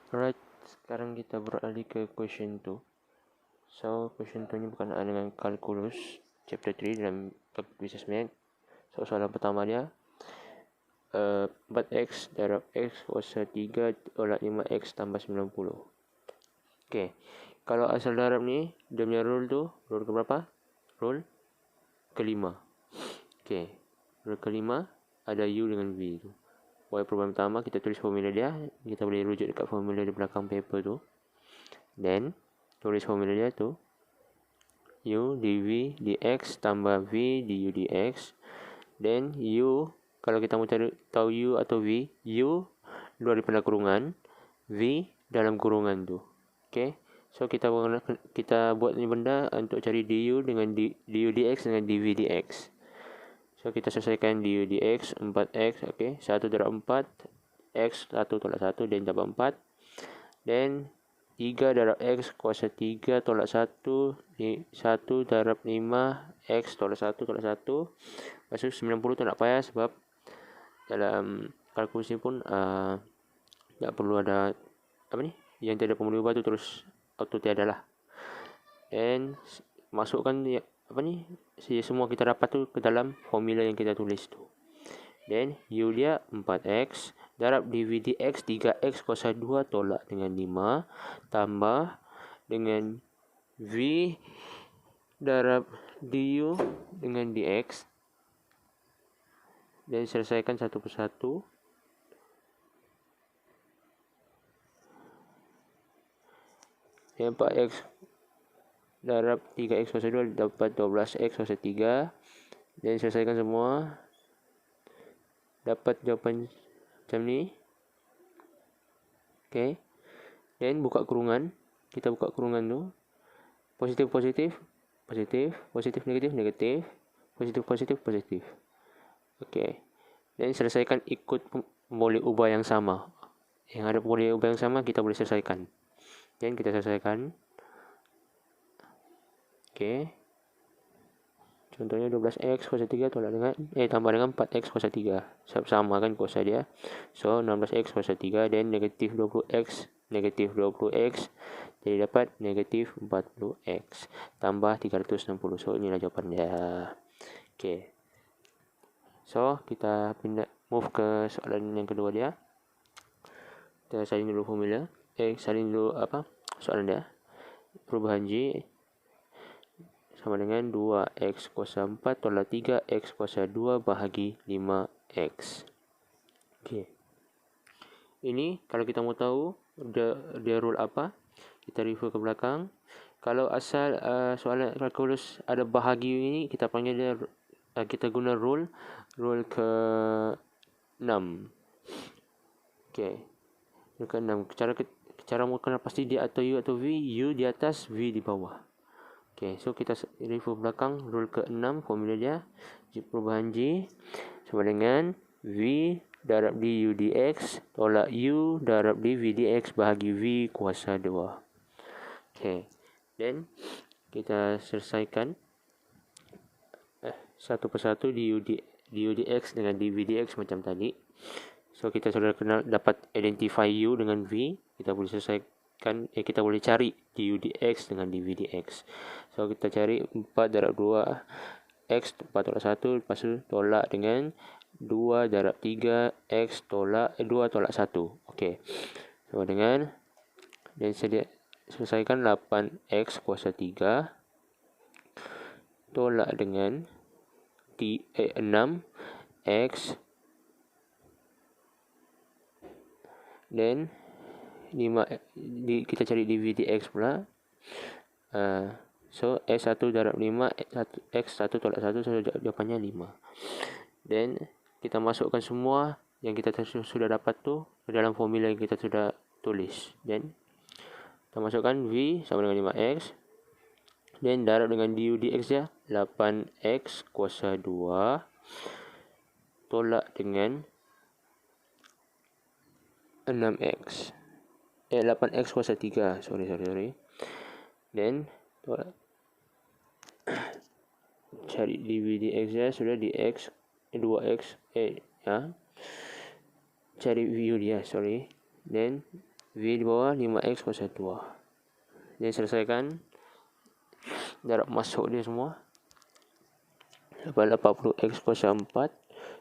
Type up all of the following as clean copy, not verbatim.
Alright, sekarang kita beralih ke question 2. So, question 2 ni berkenaan dengan kalkulus chapter 3 dalam topik business math. So, soalan pertama dia 4x darab x kuasa 3 tolak 5x tambah 90. Okay, kalau asal darab ni, dia punya rule tu, rule ke berapa? Rule kelima. Okay, rule kelima ada u dengan v tu. Buat problem pertama, kita tulis formula dia. Kita boleh rujuk dekat formula di belakang paper tu. Then, tulis formula dia tu. U dv dx tambah v du dx. Then, u, kalau kita mau cari tahu u atau v, u luar daripada kurungan, v dalam kurungan tu. Okay. So, kita buat ni benda untuk cari du dengan du dx dengan dv dx. So, kita selesaikan du dx 4x, okay. 1 darab 4, x 1 tolak 1, dan dapat 4. Then, 3 darab x kuasa 3 tolak 1, 1 darab 5, x tolak 1 tolak 1. Lepas tu 90 tu nak payah sebab dalam kalkulus ni pun tak perlu ada, apa ni, yang tiada formula ubah tu terus auto tiada lah. And masukkan apa ni, semua kita dapat tu ke dalam formula yang kita tulis tu. Then u dia 4x darab dv dx 3x kuasa 2 tolak dengan 5 tambah dengan v darab du dengan dx. Dan selesaikan satu persatu. Yang 4x darab 3x kuasa 2 dapat 12x kuasa 3. Dan selesaikan semua. Dapat jawapan macam ni. Okay. Dan buka kurungan. Kita buka kurungan tu. Positif, positif. Positif. Positif, negatif, negatif. Positif, positif, positif. Okay. Dan selesaikan ikut boleh ubah yang sama. Yang ada boleh ubah yang sama, kita boleh selesaikan. Dan kita selesaikan. Okay. Contohnya 12x kuasa 3 tolak dengan tambah dengan 4x kuasa 3. Sama kan kuasa dia. So 16x kuasa 3 dan negatif 20x negatif 20x. Jadi dapat negatif 40x tambah 360. So inilah jawapan dia. Okay. So kita pindah move ke soalan yang kedua dia. Kita salin dulu formula. Salin dulu apa soalan dia. Perubahan J sama dengan 2x kuasa 4 tolak 3x kuasa 2 bahagi 5x. Okay. Ini kalau kita mau tahu dia rule apa, kita refer ke belakang. Kalau asal soalan kalkulus ada bahagi ini, kita panggil dia, kita guna rule ke 6. Okay. Rule ke 6. Cara mau kenal pasti dia atau u atau v, u di atas, v di bawah. Okay, so kita refer belakang rule ke-6, formula dia. Perubahan J sama dengan V darab du dx tolak u darab dv dx bahagi v kuasa 2. Okay, then kita selesaikan satu persatu du dx dengan dv dx macam tadi. So kita sudah kenal, dapat identify u dengan v. Kita boleh selesaikan, kita boleh cari du dx dengan dv dx. So kita cari 4 darab 2 x 4 tolak 1. Lepas tu tolak dengan 2 darab 3 x tolak 2 tolak 1. Okay. So dengan, dan selesaikan 8x kuasa 3 tolak dengan 6x dan 5, kita cari dv dx pula. So S1 darab 5 X1 tolak 1, so jawapannya 5. Dan kita masukkan semua yang kita sudah dapat tu ke dalam formula yang kita sudah tulis. Dan kita masukkan V sama dengan 5X. Dan darab dengan du dx ya, 8X kuasa 2 tolak dengan 6X 8X kuasa 3. Sorry. Dan cari dv dx ya, sudah dx 2x ya. Cari u dia, sorry. Dan V di bawah 5X kuasa 2. Jadi selesaikan darab masuk dia semua. Dapat 80X kuasa 4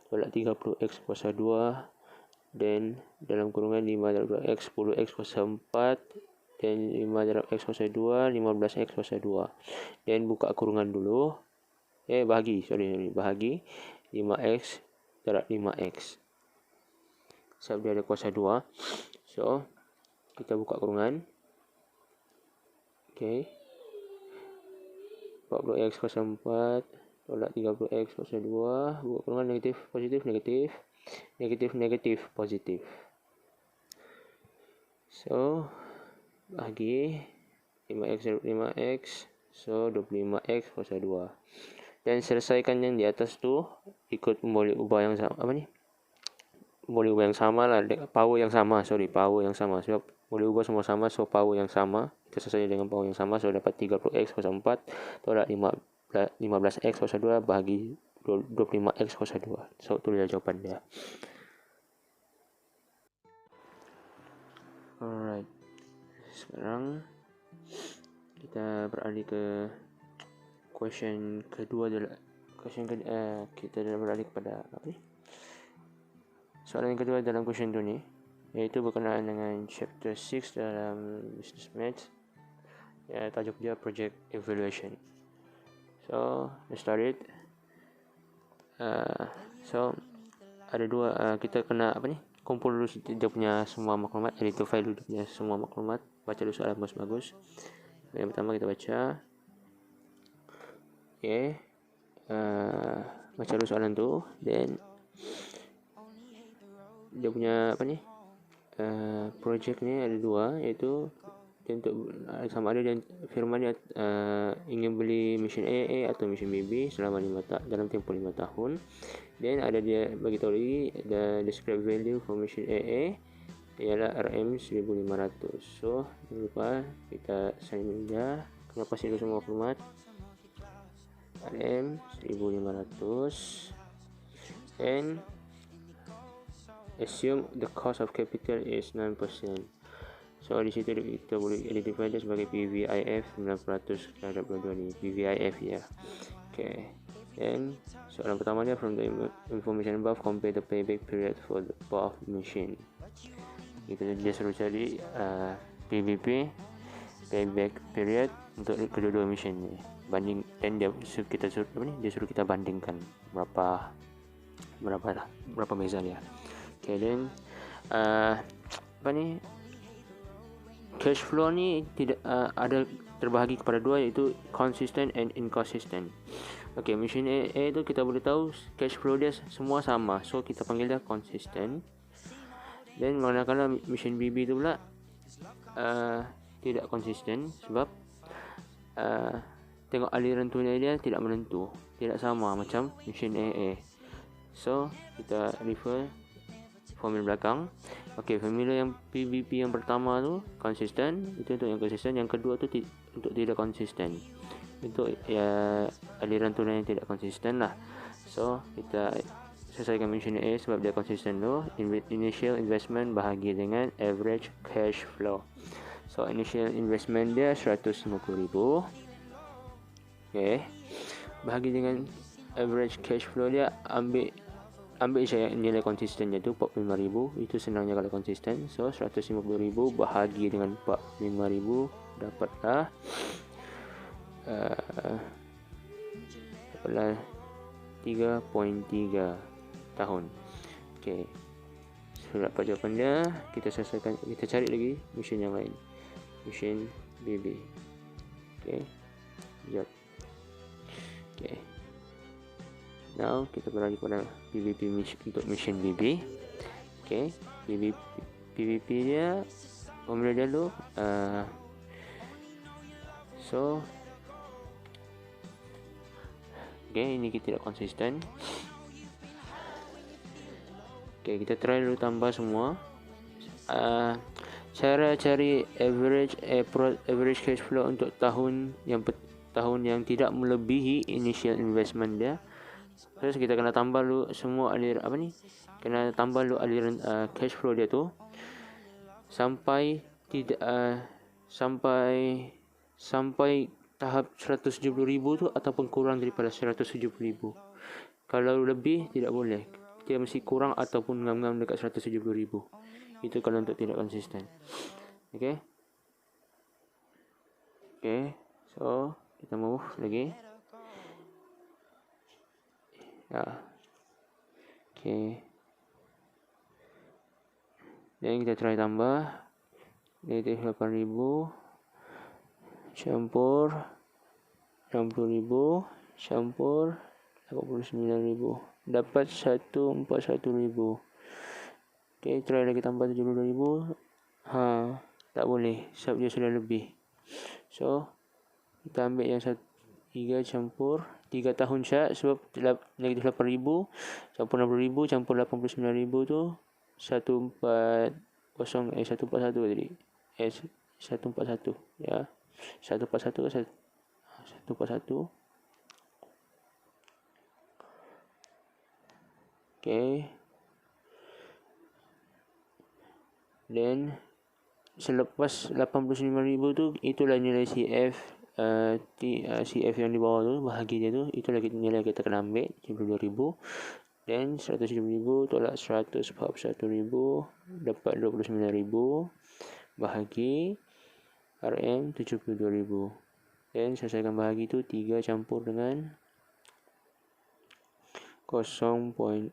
tolak 30X kuasa 2, dan dalam kurungan 5 darab 2X 10X kuasa 4, dan 5 darab X kuasa 2 15X kuasa 2. Dan buka kurungan dulu. Bahagi 5X darab 5X. Sebab dia ada kuasa 2. So kita buka kurungan. Okey. 40X kuasa 4 tolak 30X kuasa 2. Buka kurungan, negatif, positif, negatif. Negatif, negatif, positif. So bahagi 5X darab 5X. So 25X kuasa 2. Dan selesaikan yang di atas tu ikut boleh ubah yang sama. Boleh ubah yang sama lah. Power yang sama. Power yang sama. Sebab boleh ubah semua sama. So power yang sama. Kita selesai dengan power yang sama. So dapat 30X kuasa 4 tolak 15X kuasa 2 bahagi 25X kuasa 2. So itulah jawapan dia. Alright. Sekarang kita beralih ke question kedua adalah kita beralih kepada soalan yang kedua dalam question tu ni, iaitu berkenaan dengan chapter 6 dalam business maths. Tajuk dia project evaluation. So let's start it. So ada dua, kita kena kumpul dulu dia punya semua maklumat, edit file dulu dia punya semua maklumat, baca dulu soalan bagus-bagus. Yang pertama kita baca. Baca dulu soalan tu, then dia punya projek ni ada dua, iaitu untuk sama ada dan firman dia ingin beli mesin AA atau mesin BB selama dalam tempoh 5 tahun. Dan ada dia bagi tahu lagi the describe value for mesin AA ialah RM1500. So jangan lupa kita sign dia, kena pasin dulu semua maklumat. RM1500 and assume the cost of capital is 9%. So di situ kita boleh identify dia sebagai PVIF 900 terhadap dua-dua ni, PVIF ya. Okay. And soalan pertama dia, from the information above compare the payback period for the above machine. Dia suruh cari PVP payback period untuk kedua-dua mesin ni. Dan dia suruh kita bandingkan berapa beza dia. Okay, then cash flow ni tidak ada terbahagi kepada dua, iaitu consistent and inconsistent. Okay, mesin A tu kita boleh tahu cash flow dia semua sama, so kita panggil dia consistent. Dan manakala mesin BB tu pula tidak konsisten, sebab tengok aliran tunai dia tidak menentu, tidak sama macam mesin AA. So kita refer formula belakang. Okey, formula yang PVP yang pertama tu konsisten, itu untuk yang konsisten. Yang kedua tu untuk tidak konsisten, untuk aliran tunai yang tidak konsisten lah. So kita selesaikan mesin A sebab dia konsisten tu. Initial investment bahagi dengan average cash flow. So initial investment dia 150,000. Okay, bahagi dengan average cash flow dia, ambil saya nilai konsistennya tu 45,000. Itu senangnya kalau konsisten. So 150,000 bahagi dengan 45,000 dapatlah 3.3 tahun. Okay, so dapat jawapan dia. Kita selesaikan, kita cari lagi mesin yang lain, mesin BB. Okay, sekejap. Okay, now kita beralih pada PVP untuk mesin BB. Okay, PVP dia formula dia dulu. So okay, ini kita tidak konsisten. Okay, kita try dulu tambah semua. Cara cari average cash flow untuk tahun yang tidak melebihi initial investment dia. Terus kita kena tambah dulu semua aliran kena tambah dulu aliran cash flow dia tu sampai tidak sampai tahap 170,000 tu ataupun kurang daripada 170,000. Kalau lebih tidak boleh. Dia mesti kurang ataupun ngam-ngam dekat 170,000. Itu kalau untuk tidak konsisten. Okay. Okay. So kita move lagi. Ya. Okay. Dan kita try tambah. Negatif 8,000. Campur 60,000. Campur 89,000. Dapat 141,000. Okay, try lagi tambah 72,000. Tak boleh sebab dia sudah lebih. So kita ambil yang 3 campur 3 tahun syak sebab negatif 8,000 campur 60,000 campur 89,000 tu 141 tadi. 141 ya. 141 ke 141. Okay. Then selepas 89,000 tu itulah nilai CF CF yang di bawah tu bahagi dia tu itulah nilai kita kena ambil 72,000. Dan 170,000 tolak 141,000 dapat 29,000 bahagi RM 72,000. Dan selesaikan bahagi tu 3 campur dengan 0.4.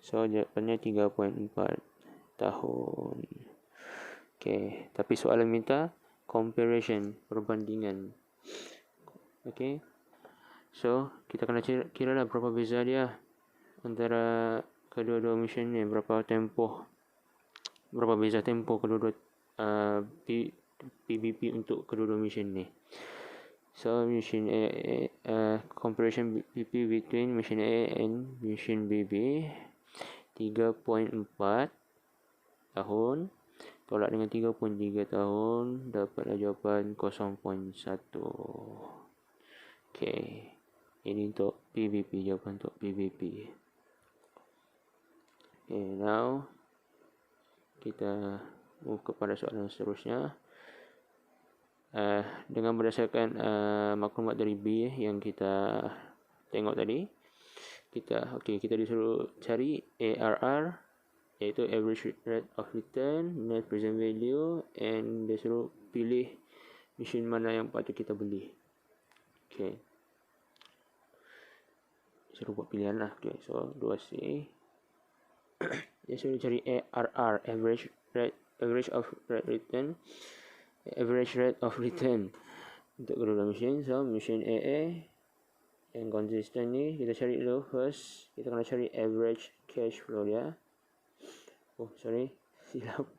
So jawapannya 3.4 tahun. Okay, tapi soalan minta comparison, perbandingan. Okay, so kita kena kira lah berapa beza dia antara kedua-dua mesin ni, berapa beza tempoh kedua-dua PBP untuk kedua-dua mesin ni. So mesin A, comparison BP between mesin A and mesin BB 3.4 tahun tolak dengan 3.3 tahun dapatlah jawapan 0.1. Okay, ini untuk PBP, jawapan untuk PBP. Okay, now kita move kepada soalan seterusnya. Dengan berdasarkan maklumat dari B yang kita tengok tadi, kita disuruh cari ARR, iaitu average rate of return, net present value, and dia suruh pilih mesin mana yang patut kita beli. Okay, suruh buat pilihan lah. Okay, so 2C. Dia suruh cari ARR, average rate of return untuk kedua mesin. So mesin AA yang konsisten ni kita cari dulu. First kita kena cari average cash flow dia. Oh sorry, silap,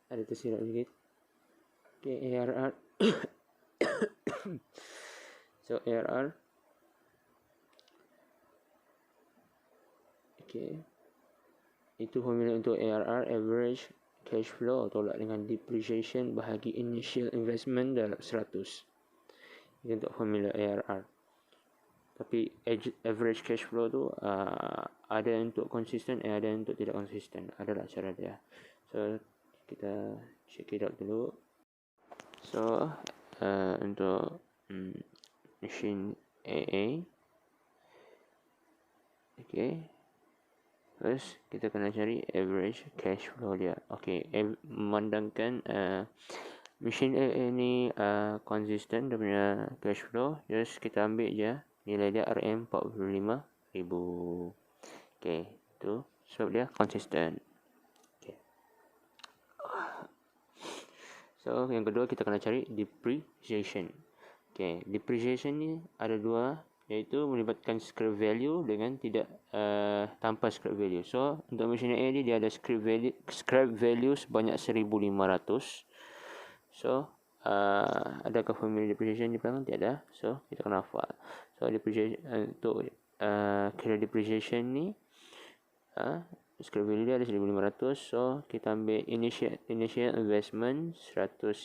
ada tersilap sedikit. Okay, ARR. So ARR, okay, itu formula untuk ARR, average cash flow tolak dengan depreciation bahagi initial investment dalam 100. Itu untuk formula ARR. Tapi average cash flow tu ada untuk konsisten, ada untuk tidak konsisten. Adalah cara dia. So kita check it out dulu. So untuk machine AA, okay, first kita kena cari average cash flow dia. Okay, memandangkan machine AA ni konsisten dia punya cash flow, just kita ambil je nilai dia RM 45,000. Okay, tu sebab dia konsisten. Okay. So yang kedua kita kena cari depreciation. Okay, depreciation ni ada dua, iaitu melibatkan scrap value dengan tidak tanpa scrap value. So untuk mesin A ni dia ada scrap value sebanyak 1,500. So adakah formula depreciation di belakang? Tiada. So kita kena hafal. So depreciation untuk kira depreciation ni scrap value dia ada 1,500. So kita ambil initial investment 150,000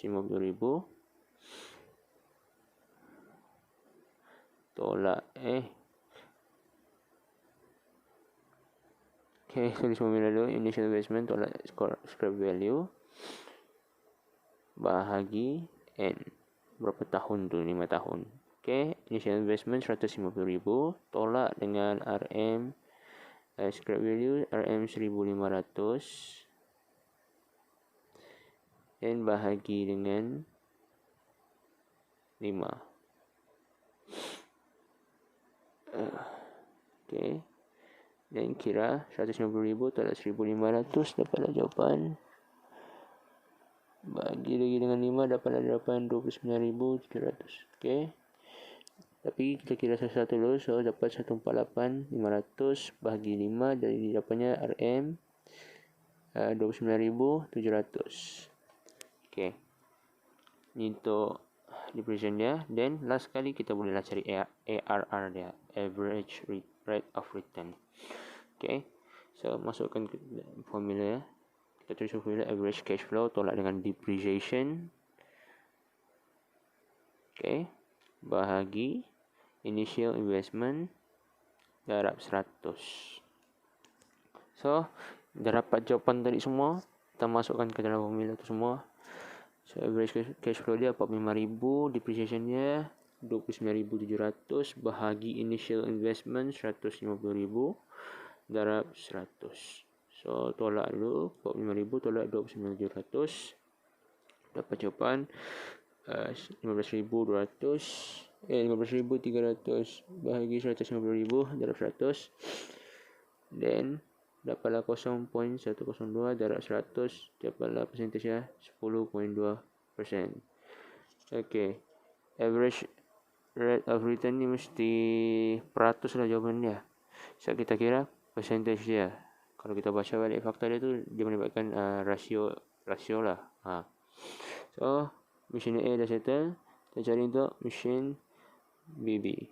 tolak okay, so di formula dulu initial investment tolak scrap value. bahagi N. Berapa tahun tu? 5 tahun. Okay, initial investment 150,000, tolak dengan RM scrap value RM 1,500 dan bahagi dengan 5. Okay, dan kira 150,000 tolak 1,500 dapatlah jawapan. Bagi lagi dengan 5 dapatlah jawapan 29,700. Okay, tapi kita kira satu-satu dulu. So dapat 148,500 bahagi 5, dari dapatnya RM 29,700. Okay, ni untuk depreciation dia. Then last kali kita bolehlah cari ARR dia, average rate of return. Okay, so masukkan formula. Kita tulis formula average cash flow tolak dengan depreciation. Okay, bahagi initial investment darab 100. So dah dapat jawapan tadi semua, kita masukkan ke dalam formula tu semua. So average cash flow dia 45,000, depreciation dia 29,700 bahagi initial investment 150,000 darab 100. So tolak dulu 45,000 tolak 29,700, dapat jawapan 15,200 15,300 bahagi 150,000 darab 100. Then dapatlah 0.102 darab 100, dapatlah persentasenya 10.2%. Okay, average rate of return ni mesti peratus lah jawapan dia. So kita kira percentage dia. Kalau kita baca balik fakta dia tu, dia melibatkan rasio lah. So mesin A dah settle, kita cari untuk mesin BB.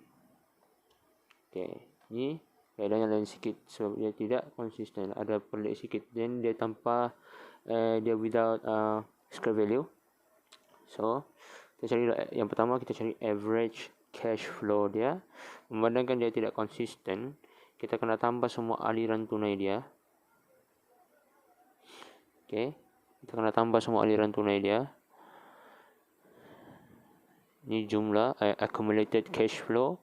Okay, ni keadaan yang lain sikit sebab dia tidak konsisten, ada pelik sikit. Then dia tanpa dia without scrap value. So kita cari yang pertama, kita cari average cash flow dia. Memandangkan dia tidak konsisten, kita kena tambah semua aliran tunai dia. Okay, kita kena tambah semua aliran tunai dia. Ni jumlah accumulated cash flow.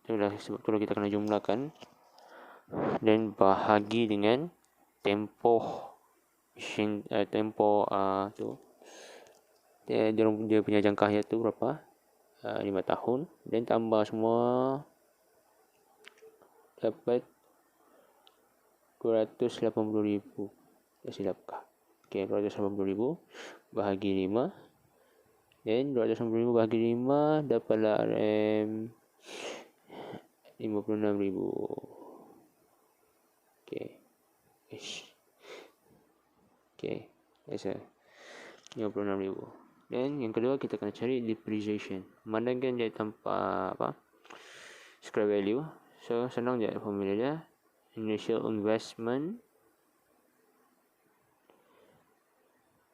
Itulah sebab tu kita kena jumlahkan dan bahagi dengan tempoh mesin tu. Dia punya jangka hayat tu berapa? 5 tahun. Dan tambah semua dapat 280,000. Tak silapkah? Okay, 280,000 bahagi 5. Dan 280,000 bahagi 5 dapatlah RM 56,000. Okay. Okay, biasa 56,000. Dan yang kedua, kita kena cari depreciation. Memandangkan dia tanpa scrap value. So senang je formula dia. Initial investment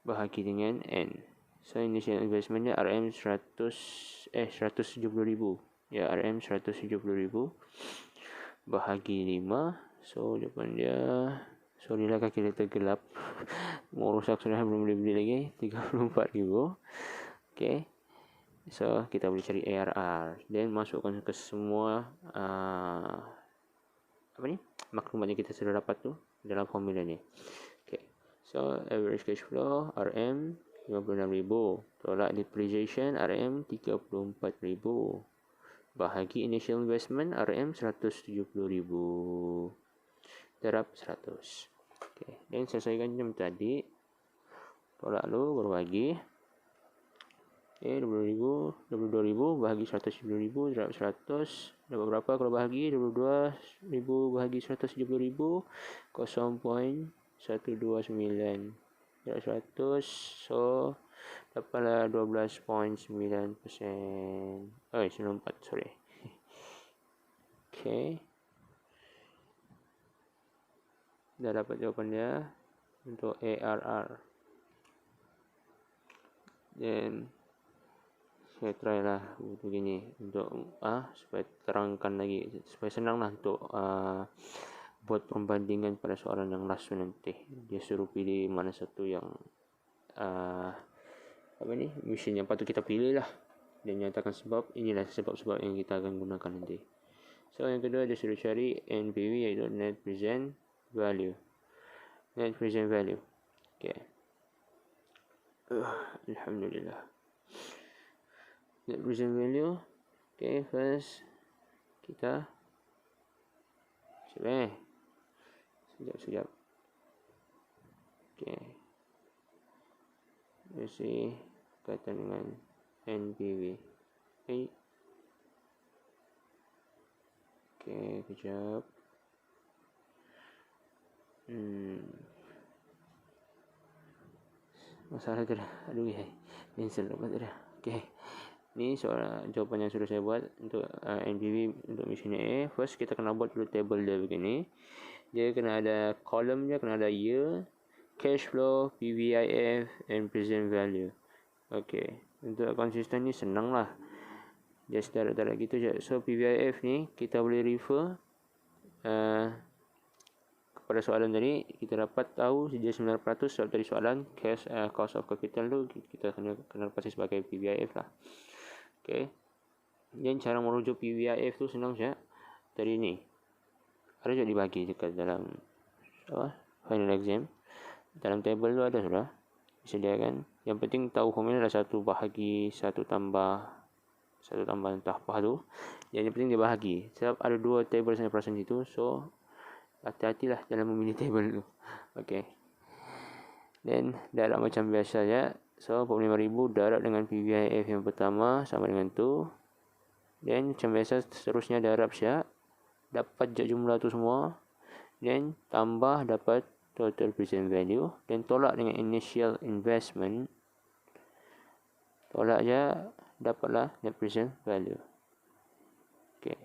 bahagi dengan N. So initial investment dia RM 170,000. Ya, RM 170,000 bahagi 5. So depan dia, sorry lah kalkulator gelap. Mau rusak sudah, belum boleh beli lagi. 34,000. Okay, so kita boleh cari ARR dan masukkan ke semua maklumat yang kita sudah dapat tu dalam formula ni. Okay, so average cash flow RM 56,000 tolak depreciation RM 34,000 bahagi initial investment RM 170,000 darab 100. Okay, dan selesaikan jam tadi. Tolak dulu, berbagi. Okay, 22,000 bahagi 170,000 darab 100. Dapat berapa kalau bahagi? 22,000 bahagi 170,000, 0.129 darab 100. So dapatlah 12.9%. 94, sorry. Okay, dah dapat jawapan dia untuk ARR. Dan saya try lah begini untuk supaya terangkan lagi, supaya senang lah untuk buat perbandingan pada soalan yang last tu nanti. Dia suruh pilih mana satu yang mesin yang patut kita pilih lah. Dan nyatakan sebab, inilah sebab-sebab yang kita akan gunakan nanti. So yang kedua dia suruh cari NPV, iaitu net present value. Net present value. Okay. Alhamdulillah. Net present value. Okay, first kita sekejap. Okay. Mesti kaitan dengan NPV. Okay, kejap. Masalah tu dah. Aduh, cancel dapat tu dah. Okay. Ni soalan jawapan yang sudah saya buat untuk NPV untuk mesin A. First kita kena buat dulu table dia begini. Dia kena ada column dia, kena ada year, cash flow, PVIF and present value. Okay. Untuk konsisten ni senang lah. Just darab-darab gitu je. So PVIF ni kita boleh refer kepada soalan tadi. Kita dapat tahu dia 9% sebab tadi soalan cash cost of capital tu kita kena lepas sebagai PVIF lah. Okay. Dan cara merujuk PVIF tu senang saja. Tadi ni ada juga dibagi dekat dalam final exam. Dalam table tu ada sudah disediakan. Yang penting tahu formula dah 1 bahagi 1 tambah entah apa tu. Yang penting dia bahagi. Sebab ada 2 table 100% itu. So hati-hatilah dalam memilih table tu. Okay. Dan darab macam biasa je. So 45,000 darab dengan PVIF yang pertama sama dengan tu. Dan macam biasa seterusnya darab siap. Dapat je jumlah tu semua. Dan tambah dapat total present value. Dan tolak dengan initial investment. Tolak je dapatlah net present value. Okay.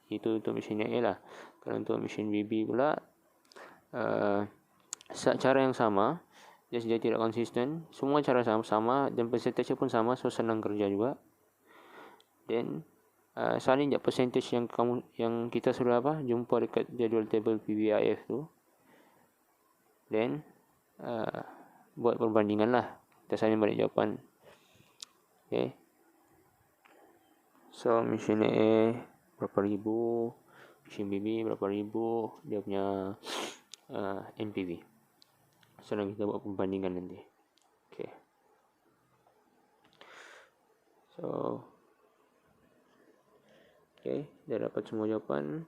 Itu untuk mesin A lah. Kalau untuk mesin BB pula cara yang sama. Just dia tidak konsisten. Semua cara sama dan percentage pun sama, so senang kerja juga. Dan salin je percentage yang kita sudah jumpa dekat jadual table PVIF tu. Dan buat perbandingan lah. Kita salin balik jawapan. Okay. So mesin A berapa ribu, mesin BB berapa ribu, dia punya NPV. Senang kita buat perbandingan nanti. Okay. So okay, dah dapat semua jawapan.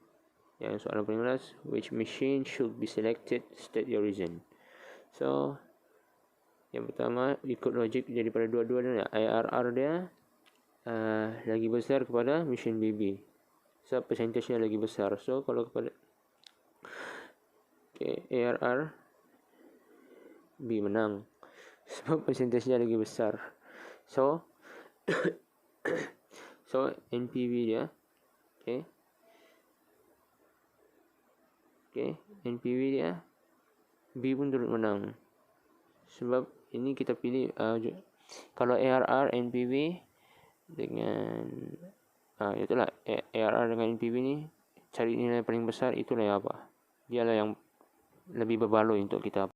Yang soalan 15, which machine should be selected, state your reason. So yang pertama ikut logik daripada dua-dua dia, IRR dia lagi besar kepada mesin BB. So percentage nya lagi besar. So kalau kepada ARR B menang sebab percentage nya lagi besar. So NPV dia NPV dia B pun turut menang. Sebab ini kita pilih kalau ARR NPV dengan itulah ARR dengan NPV ni cari nilai paling besar, itulah yang dialah yang lebih berbaloi untuk kita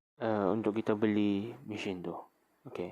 beli mesin tu. Okay.